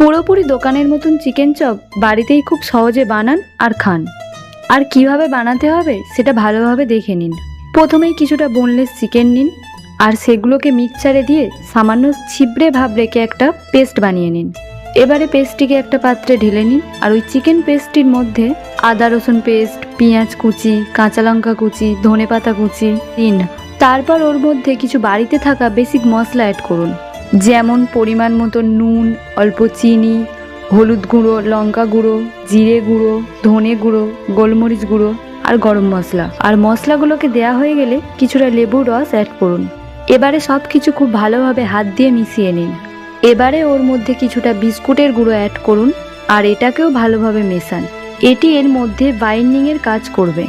পুরোপুরি দোকানের মতন চিকেন চপ বাড়িতেই খুব সহজে বানান আর খান। আর কিভাবে বানাতে হবে সেটা ভালোভাবে দেখে নিন। প্রথমেই কিছুটা বোনলেস চিকেন নিন আর সেগুলোকে মিক্সচারে দিয়ে সামান্য ছিবড়ে ভাব রেখে একটা পেস্ট বানিয়ে নিন। এবারে পেস্টটিকে একটা পাত্রে ঢেলে নিন আর ওই চিকেন পেস্টটির মধ্যে আদা রসুন পেস্ট, পেঁয়াজ কুচি, কাঁচা লঙ্কা কুচি, ধনেপাতা কুচি দিন। তারপর ওর মধ্যে কিছু বাড়িতে থাকা বেসিক মশলা অ্যাড করুন, যেমন পরিমাণ মতো নুন, অল্প চিনি, হলুদ গুঁড়ো, লঙ্কা গুঁড়ো, জিরে গুঁড়ো, ধনে গুঁড়ো, গোলমরিচ গুঁড়ো আর গরম মশলা। আর মশলাগুলোকে দেয়া হয়ে গেলে কিছুটা লেবুর রস অ্যাড করুন। এবারে সব কিছু খুব ভালোভাবে হাত দিয়ে মিশিয়ে নিন। এবারে ওর মধ্যে কিছুটা বিস্কুটের গুঁড়ো অ্যাড করুন আর এটাকেও ভালোভাবে মেশান। এটি এর মধ্যে বাইন্ডিংয়ের কাজ করবে।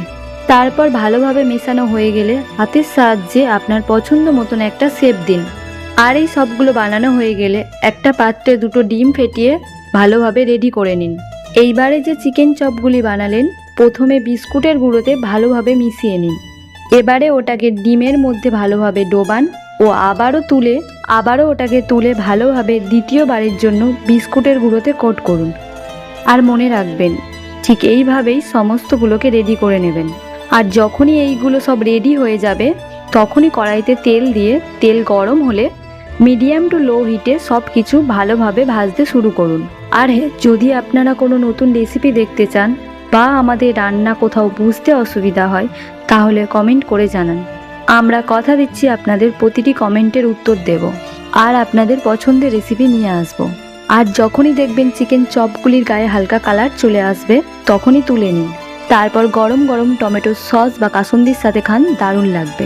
তারপর ভালোভাবে মেশানো হয়ে গেলে হাতের সাহায্যে আপনার পছন্দ মতন একটা শেপ দিন। আর এই সবগুলো বানানো হয়ে গেলে একটা পাত্রে দুটো ডিম ফেটিয়ে ভালোভাবে রেডি করে নিন। এইবারে যে চিকেন চপগুলি বানালেন প্রথমে বিস্কুটের গুঁড়োতে ভালোভাবে মিশিয়ে নিন। এবারে ওটাকে ডিমের মধ্যে ভালোভাবে ডোবান ও আবারও ওটাকে তুলে ভালোভাবে দ্বিতীয়বারের জন্য বিস্কুটের গুঁড়োতে কোট করুন। আর মনে রাখবেন, ঠিক এইভাবেই সমস্তগুলোকে রেডি করে নেবেন। আর যখনই এইগুলো সব রেডি হয়ে যাবে তখনই কড়াইতে তেল দিয়ে তেল গরম হলে মিডিয়াম টু লো হিটে সব কিছু ভালোভাবে ভাজতে শুরু করুন। আর হ্যাঁ, যদি আপনারা কোনো নতুন রেসিপি দেখতে চান বা আমাদের রান্না কোথাও বুঝতে অসুবিধা হয় তাহলে কমেন্ট করে জানান। আমরা কথা দিচ্ছি আপনাদের প্রতিটি কমেন্টের উত্তর দেব আর আপনাদের পছন্দের রেসিপি নিয়ে আসব। আর যখনই দেখবেন চিকেন চপগুলির গায়ে হালকা কালার চলে আসবে তখনই তুলে নিন। তারপর গরম গরম টমেটো সস বা কাসুন্দির সাথে খান, দারুণ লাগবে।